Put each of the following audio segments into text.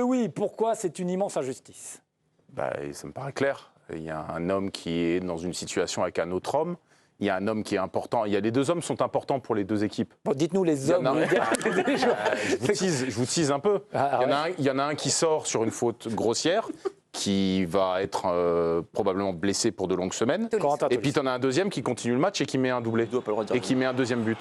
oui, pourquoi c'est une immense injustice? Ça me paraît clair. Il y a un homme qui est dans une situation avec un autre homme. Il y a un homme qui est important. Les deux hommes sont importants pour les deux équipes. Bon, dites-nous les hommes. Je vous tease un peu. Il y en a un qui sort sur une faute grossière, qui va être probablement blessé pour de longues semaines. Et puis tu en as un deuxième qui continue le match et qui met un doublé. Et qui met un deuxième but.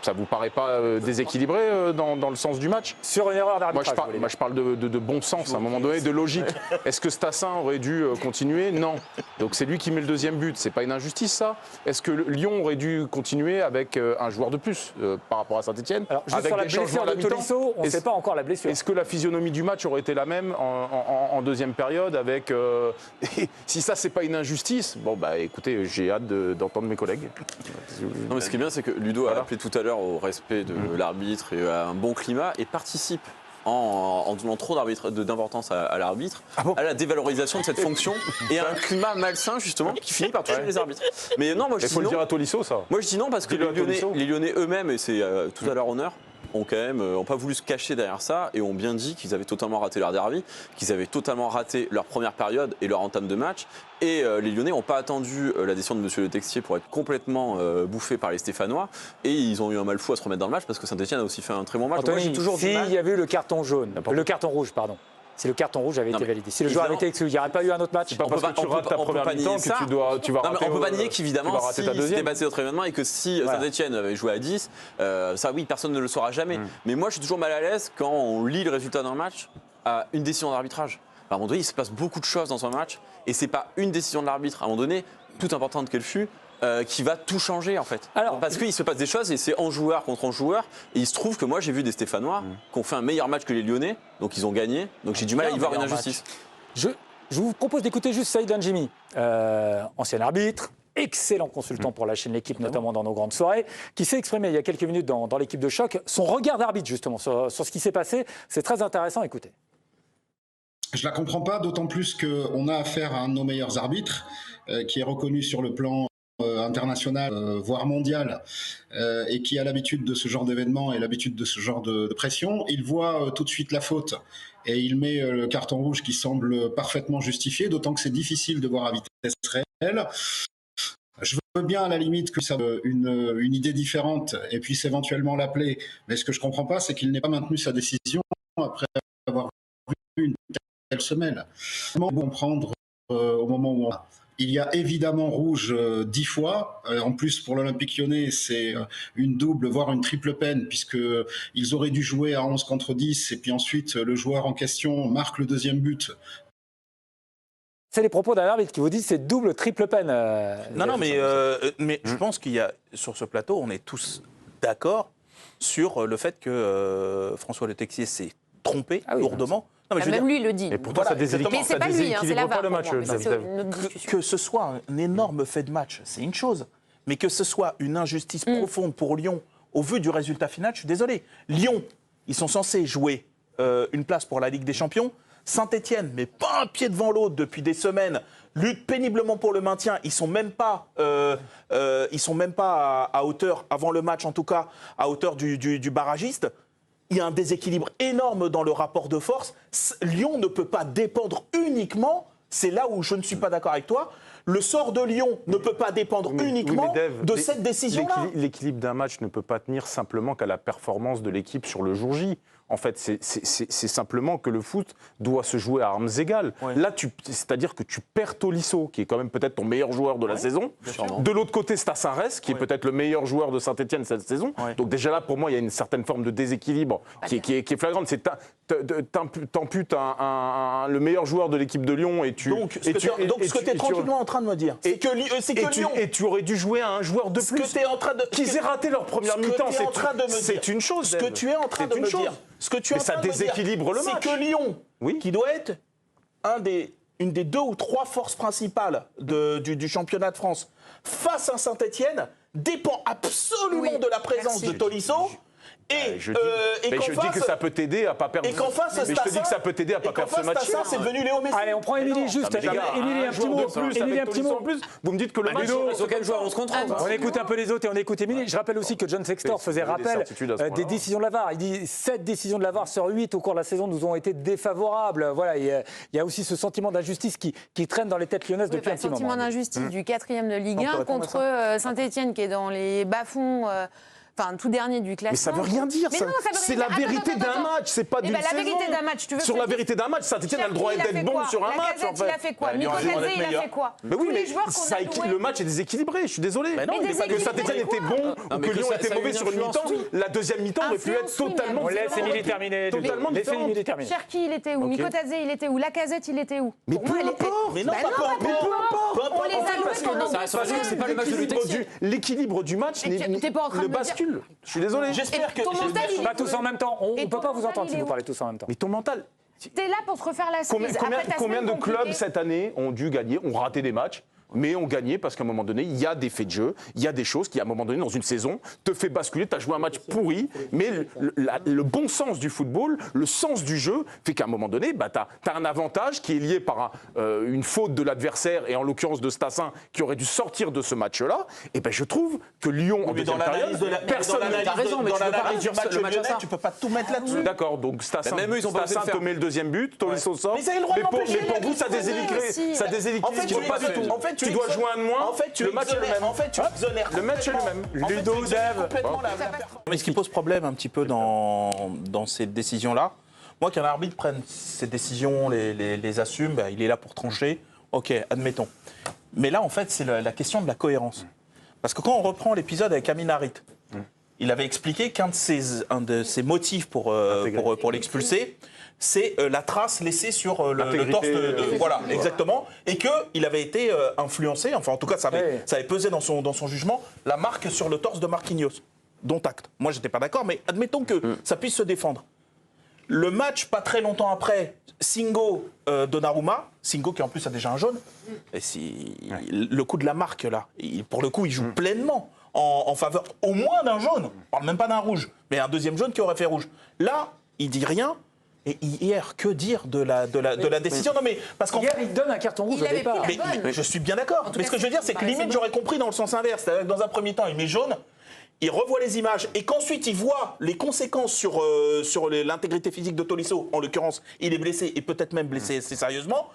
Ça vous paraît pas déséquilibré dans le sens du match? Sur une erreur d'arbitrage. Moi, je parle de bon sens, à un moment donné, de logique. Est-ce que Stassin aurait dû continuer? Non. Donc c'est lui qui met le deuxième but. C'est pas une injustice, ça? Est-ce que Lyon aurait dû continuer avec un joueur de plus par rapport à Saint-Etienne? Alors, juste sur la blessure de Tolisso, on ne sait pas encore la blessure. Est-ce que la physionomie du match aurait été la même en deuxième période avec... Si ça, c'est pas une injustice, écoutez, j'ai hâte d'entendre mes collègues. Non, mais ce qui est bien, c'est que Ludo a appelé tout à l'heure au respect de l'arbitre et à un bon climat et participe en donnant trop d'importance à l'arbitre, à la dévalorisation de cette fonction et à un climat malsain justement qui finit par toucher les arbitres. Mais non, moi je dis non. Il faut le dire à Tolisso, ça. Moi je dis non parce que les Lyonnais eux-mêmes, et c'est tout à leur honneur, ont quand même pas voulu se cacher derrière ça et ont bien dit qu'ils avaient totalement raté leur derby, qu'ils avaient totalement raté leur première période et leur entame de match. Et les Lyonnais n'ont pas attendu la décision de M. Le Texier pour être complètement bouffés par les Stéphanois. Et ils ont eu un mal fou à se remettre dans le match parce que Saint-Etienne a aussi fait un très bon match. Anthony, s'il y avait eu le carton jaune, le carton rouge, pardon. Si le carton rouge avait été validé, si le joueur avait été exclu, il n'y aurait pas eu un autre match. C'est pas parce que tu rates ta première mi-temps que tu vas rater. On ne peut pas nier qu'évidemment, si c'était passé d'autres événements et que si Saint-Etienne avait joué à 10, ça oui, personne ne le saura jamais. Mais moi, je suis toujours mal à l'aise quand on lit le résultat d'un match à une décision d'arbitrage. À un moment donné, il se passe beaucoup de choses dans un match et c'est pas une décision de l'arbitre, à un moment donné, toute importante qu'elle fût, qui va tout changer en fait. Parce qu'il se passe des choses et c'est en joueur contre en joueur. Et il se trouve que moi j'ai vu des Stéphanois qui ont fait un meilleur match que les Lyonnais, donc ils ont gagné. Donc j'ai du mal à y voir une injustice. Je vous propose d'écouter juste Saïd Njimi, ancien arbitre, excellent consultant pour la chaîne L'Équipe, notamment dans nos grandes soirées, qui s'est exprimé il y a quelques minutes dans l'équipe de choc. Son regard d'arbitre justement sur ce qui s'est passé, c'est très intéressant, écoutez. Je la comprends pas, d'autant plus qu'on a affaire à un de nos meilleurs arbitres, qui est reconnu sur le plan international, voire mondial, et qui a l'habitude de ce genre d'événement et l'habitude de ce genre de pression. Il voit tout de suite la faute et il met le carton rouge qui semble parfaitement justifié, d'autant que c'est difficile de voir à vitesse réelle. Je veux bien à la limite que ça une idée différente et puisse éventuellement l'appeler, mais ce que je comprends pas, c'est qu'il n'ait pas maintenu sa décision après avoir vu une telle semelle. Comment comprendre au moment où il y a évidemment rouge 10 fois. En plus, pour l'Olympique Lyonnais, c'est une double, voire une triple peine, puisqu'ils auraient dû jouer à 11 contre 10, et puis ensuite, le joueur en question marque le deuxième but. C'est les propos d'un arbitre qui vous dit c'est double, triple peine. Non, mais je pense qu'il y a, sur ce plateau, on est tous d'accord sur le fait que François Le Texier s'est trompé lourdement. Non, mais même lui, il le dit. Et pourtant, ça déséquilibre pas le match. Que ce soit un énorme fait de match, c'est une chose. Mais que ce soit une injustice profonde pour Lyon, au vu du résultat final, je suis désolé. Lyon, ils sont censés jouer une place pour la Ligue des Champions. Saint-Etienne, mais pas un pied devant l'autre depuis des semaines, lutte péniblement pour le maintien. Ils sont même pas à hauteur, avant le match en tout cas, à hauteur du barragiste. Il y a un déséquilibre énorme dans le rapport de force. Lyon ne peut pas dépendre uniquement, c'est là où je ne suis pas d'accord avec toi, le sort de Lyon ne peut pas dépendre uniquement de cette décision-là. L'équilibre d'un match ne peut pas tenir simplement qu'à la performance de l'équipe sur le jour J. En fait, c'est simplement que le foot doit se jouer à armes égales. Ouais. Là, c'est-à-dire que tu perds Tolisso, qui est quand même peut-être ton meilleur joueur de la saison. De l'autre côté, Stassin Rest, qui est peut-être le meilleur joueur de Saint-Etienne cette saison. Ouais. Donc déjà là, pour moi, il y a une certaine forme de déséquilibre qui est flagrante. T'amputes le meilleur joueur de l'équipe de Lyon et tu... Donc, ce que tu es tranquillement en train de me dire, c'est que Lyon... Et tu aurais dû jouer à un joueur de plus. Qu'ils aient raté leur première mi-temps, c'est une chose. Ce que tu es en train de me dire... Mais ça déséquilibre le match. C'est que Lyon, qui doit être une des 2 ou 3 forces principales du championnat de France, face à Saint-Etienne, dépend absolument de la présence de Tolisso. Je dis que ça peut t'aider à pas perdre. Et qu'en face, mais je te dis que ça peut t'aider à pas perdre ce match. C'est devenu Léo Messi. Allez, on prend Émilie juste. Émilie, un petit mot. Émilie, un petit mot. Vous me dites que le match. Sur quel joueur on se contre? On écoute un peu les autres et on écoute Émilie. Je rappelle aussi que John Sextor faisait rappel des décisions de la VAR. Il dit 7 décisions de la VAR sur 8 au cours de la saison nous ont été défavorables. Voilà, il y a aussi ce sentiment d'injustice qui traîne dans les têtes lyonnaises depuis un petit moment. Sentiment d'injustice du 4e de Ligue 1 contre Saint-Etienne qui est dans les bas-fonds. Enfin, tout dernier du classement. Mais ça veut rien dire. C'est la vérité d'un match, c'est pas d'une saison. La vérité d'un match, tu veux. Sur la vérité d'un match, Saint-Etienne a le droit d'être bon sur un match. Il a fait quoi? Mikotadze, il a fait quoi? Mais oui, mais le match est déséquilibré. Je suis désolé. Que Saint-Etienne était bon ou que Lyon était mauvais sur une mi-temps, la deuxième mi-temps aurait pu être totalement. On laisse Émilie terminer. Totalement différent. Cherki, il était où? Mikotadze, il était où? Lacazette, il était où? Mais peu importe. Mais non, pas On les a loués pendant 2 semaines. C'est pas le match de l'UTC. L'équilibre du match ne bascule. Je suis désolé. J'espère que. Pas tous en même temps. On ne peut pas vous entendre si vous parlez tous en même temps. Mais ton mental. T'es là pour te refaire la cerise. Combien de clubs cette année ont dû gagner, ont raté des matchs, mais ont gagné parce qu'à un moment donné, il y a des faits de jeu, il y a des choses qui, à un moment donné, dans une saison, te fait basculer. Tu as joué un match pourri, mais le bon sens du football, le sens du jeu, fait qu'à un moment donné, tu as un avantage qui est lié par une faute de l'adversaire, et en l'occurrence de Stassin, qui aurait dû sortir de ce match-là. Et je trouve que Lyon, en deuxième période, personne n'a raison, mais tu peux pas réduire le match à ça. Tu peux pas tout mettre là-dessus. D'accord, donc Stassin te met le deuxième but, Tolisso sort. Mais ça a le droit d'empêcher. Mais pour vous, ça déséquilibre pas du tout. Tu dois jouer un de moins. En fait, tu le match est le même. En fait, tu exonères. Le match est le même. Ludo, Dave. Mais ce qui pose problème un petit peu dans ces décisions-là, moi, qu'un arbitre prenne ces décisions, les assume, il est là pour trancher. Ok, admettons. Mais là, en fait, c'est la question de la cohérence. Parce que quand on reprend l'épisode avec Amin Harit, il avait expliqué qu'un de ses motifs pour l'expulser, c'est la trace laissée sur le torse voilà, exactement. Et qu'il avait été influencé, enfin en tout cas ça avait pesé dans son jugement, la marque sur le torse de Marquinhos, dont acte. Moi j'étais pas d'accord, mais admettons que ça puisse se défendre. Le match, pas très longtemps après, Singo Donnarumma, Singo qui en plus a déjà un jaune, et le coup de la marque là, pour le coup il joue pleinement en faveur au moins d'un jaune, on parle même pas d'un rouge, mais un deuxième jaune qui aurait fait rouge. Là, il dit rien. Et hier, que dire de la décision? Non mais parce qu'en hier, il donne un carton rouge au départ. Mais je suis bien d'accord. Mais ce que je veux dire, c'est que limite, j'aurais compris dans le sens inverse. C'est-à-dire que dans un premier temps, il met jaune, il revoit les images, et qu'ensuite, il voit les conséquences sur l'intégrité physique de Tolisso. En l'occurrence, il est blessé, et peut-être même blessé assez sérieusement.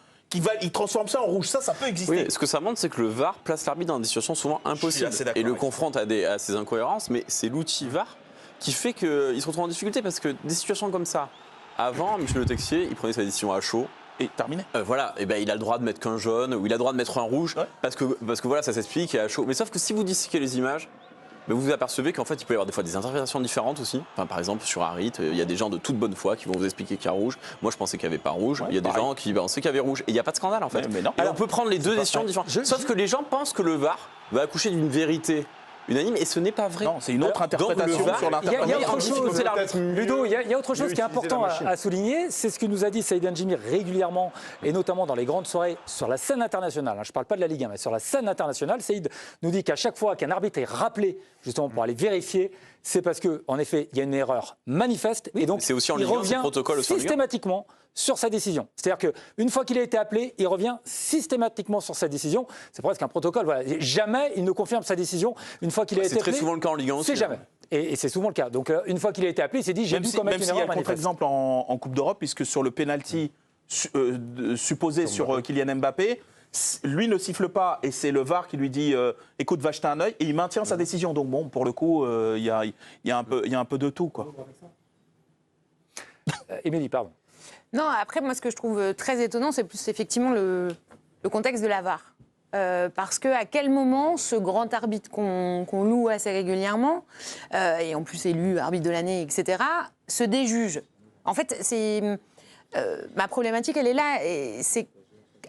Il transforme ça en rouge. Ça peut exister. Oui, ce que ça montre, c'est que le VAR place l'arbitre dans des situations souvent impossibles. Et le confronte à ces incohérences. Mais c'est l'outil VAR qui fait qu'il se retrouve en difficulté, parce que des situations comme ça, avant, Michel Le Texier, il prenait sa décision à chaud. Et terminé. Voilà, et il a le droit de mettre qu'un jaune, ou il a le droit de mettre un rouge, parce que voilà, ça s'explique, il est à chaud. Mais sauf que si vous disséquez les images, vous vous apercevez qu'en fait, il peut y avoir des fois des interprétations différentes aussi. Enfin, par exemple, sur Harit, il y a des gens de toute bonne foi qui vont vous expliquer qu'il y a rouge. Moi, je pensais qu'il n'y avait pas rouge. Il y a des gens qui pensaient qu'il y avait rouge. Et il n'y a pas de scandale, en fait. Mais non. Alors, on peut prendre les deux décisions différentes. Sauf que les gens pensent que le VAR va accoucher d'une vérité unanime, et ce n'est pas vrai. Non, c'est une autre interprétation sur l'interprétation. Il y a autre chose, Ludo, il y a autre chose qui est important à souligner, c'est ce que nous a dit Saïd Ndjimi régulièrement, et notamment dans les grandes soirées sur la scène internationale. Je ne parle pas de la Ligue 1, mais sur la scène internationale, Saïd nous dit qu'à chaque fois qu'un arbitre est rappelé, justement pour aller vérifier, c'est parce qu'en effet, il y a une erreur manifeste, et donc aussi en il Ligue 1, revient protocole systématiquement sur sa décision. C'est-à-dire qu'une fois qu'il a été appelé, il revient systématiquement sur sa décision. C'est presque un protocole. Voilà. Jamais il ne confirme sa décision une fois qu'il a été appelé. C'est très souvent le cas en Ligue 1 aussi. C'est jamais. Et c'est souvent le cas. Donc une fois qu'il a été appelé, il s'est dit j'ai dû commettre une erreur manifeste. Même s'il y a le contre-exemple en Coupe d'Europe, puisque sur le penalty supposé sur Kylian Mbappé, lui ne siffle pas, et c'est le VAR qui lui dit écoute, va jeter un œil, et il maintient sa décision. Donc bon, pour le coup, il y a un peu de tout, quoi. Émilie, pardon. Non, après, moi, ce que je trouve très étonnant, c'est plus effectivement le contexte de la VAR. Parce qu'à quel moment ce grand arbitre qu'on loue assez régulièrement, et en plus élu arbitre de l'année, etc., se déjuge? En fait, ma problématique, elle est là. C'est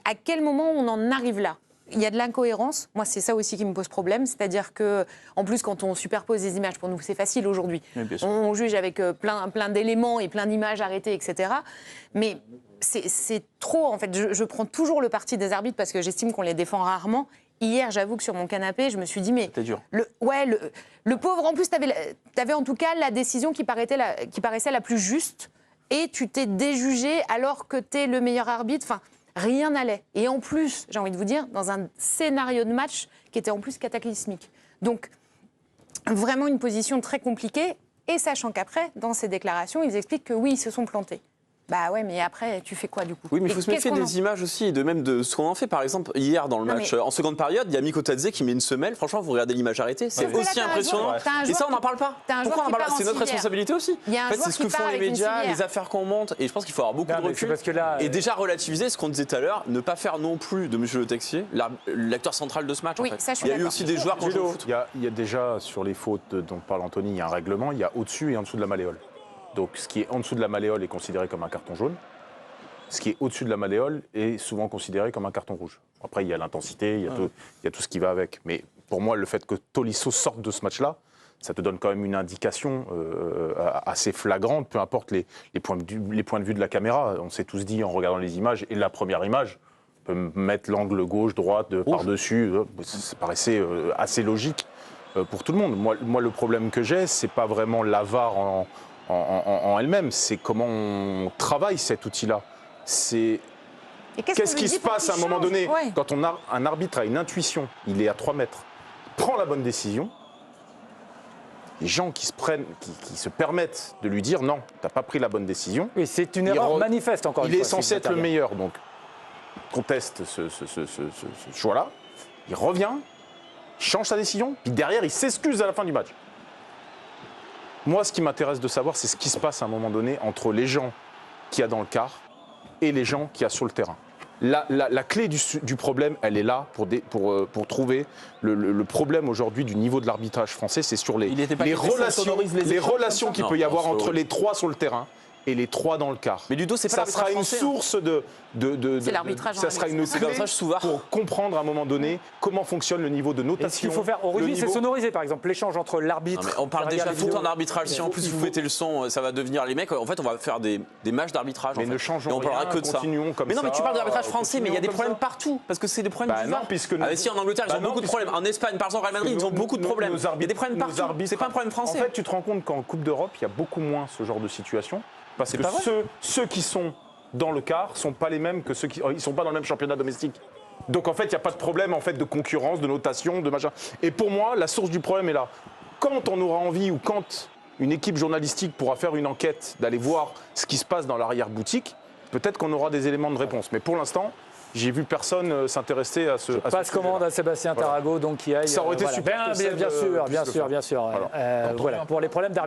à quel moment on en arrive là? Il y a de l'incohérence. Moi, c'est ça aussi qui me pose problème. C'est-à-dire que, en plus, quand on superpose des images, pour nous, c'est facile aujourd'hui. Oui, on juge avec plein d'éléments et plein d'images arrêtées, etc. Mais c'est trop, en fait. Je prends toujours le parti des arbitres parce que j'estime qu'on les défend rarement. hier, j'avoue que sur mon canapé, je me suis dit, mais C'était dur. le pauvre, en plus, tu avais en tout cas la décision qui paraissait la plus juste, et tu t'es déjugé alors que tu es le meilleur arbitre. Enfin, rien n'allait. Et en plus, j'ai envie de vous dire, dans un scénario de match qui était en plus cataclysmique. Donc, vraiment une position très compliquée, et sachant qu'après, dans ses déclarations, ils expliquent que oui, ils se sont plantés. Bah ouais, mais après, tu fais quoi du coup? Oui, mais il faut se méfier des images aussi, même de ce qu'on en fait. Par exemple, hier dans le match, en seconde période, il y a Miko Tadze qui met une semelle. Franchement, vous regardez l'image arrêtée, c'est aussi impressionnant. Et ça, on n'en parle pas. Pourquoi on en parle pas? C'est notre responsabilité aussi. En fait, c'est ce que font les médias, les affaires qu'on monte. Et je pense qu'il faut avoir beaucoup de recul. Et déjà relativiser ce qu'on disait tout à l'heure, ne pas faire non plus de Monsieur Le Texier l'acteur central de ce match. Oui, ça, je suis il y a eu aussi des joueurs qui ont joué au foot. Il y a déjà, sur les fautes dont parle Anthony, il y a un règlement, il y a au-dessus et en dessous de la malléole. Donc ce qui est en dessous de la malléole est considéré comme un carton jaune. Ce qui est au-dessus de la malléole est souvent considéré comme un carton rouge. Après, il y a l'intensité, il y a tout ce qui va avec. Mais pour moi, le fait que Tolisso sorte de ce match-là, ça te donne quand même une indication assez flagrante, peu importe les points de vue de la caméra. On s'est tous dit en regardant les images, et la première image, on peut mettre l'angle gauche, droite, par-dessus, ça paraissait assez logique pour tout le monde. Moi, le problème que j'ai, c'est pas vraiment la VAR en elle-même, c'est comment on travaille cet outil-là. Qu'est-ce qui se passe à un moment donné quand un arbitre a une intuition, il est à 3 mètres, prend la bonne décision, les gens qui se permettent de lui dire non, t'as pas pris la bonne décision. Oui, c'est une erreur manifeste encore une fois. Il est censé être le meilleur, donc conteste ce choix-là, il revient, il change sa décision, puis derrière il s'excuse à la fin du match. Moi, ce qui m'intéresse de savoir, c'est ce qui se passe à un moment donné entre les gens qu'il y a dans le quart et les gens qu'il y a sur le terrain. La clé du problème, elle est là pour trouver le problème aujourd'hui du niveau de l'arbitrage français, c'est sur les relations qu'il peut y avoir entre les 3 sur le terrain et les 3 dans le quart. Mais Ludo, c'est pas ça sera une source c'est l'arbitrage. Ça sera une clé pour comprendre à un moment donné comment fonctionne le niveau de notation. Et ce qu'il faut faire au rugby, c'est sonoriser, par exemple, l'échange entre l'arbitre. On parle déjà tout en arbitrage. Si en plus vous mettez le son, ça va devenir les mecs. En fait, on va faire des matchs d'arbitrage. Mais ne changeons rien. On parlera que de ça. Mais non, mais tu parles d'arbitrage français, mais il y a des problèmes partout parce que c'est des problèmes du VAR. Si en Angleterre, ils ont beaucoup de problèmes. En Espagne, par exemple, Real Madrid, ils ont beaucoup de problèmes. Il y a des problèmes partout. C'est pas un problème français. En fait, tu te rends compte qu'en Coupe d'Europe, il y a beaucoup moins ce genre de situation. Parce que ceux qui sont dans le quart ne sont pas les mêmes que ceux qui ne sont pas dans le même championnat domestique. Donc en fait, il n'y a pas de problème en fait, de concurrence, de notation, de machin. Et pour moi, la source du problème est là. Quand on aura envie ou quand une équipe journalistique pourra faire une enquête, d'aller voir ce qui se passe dans l'arrière-boutique, peut-être qu'on aura des éléments de réponse. Mais pour l'instant, j'ai vu personne s'intéresser à ce sujet. Passe commande à Sébastien Tarago, donc qui aille. Ça aurait été super. Bien sûr. Voilà. Pour les problèmes d'arbitrage.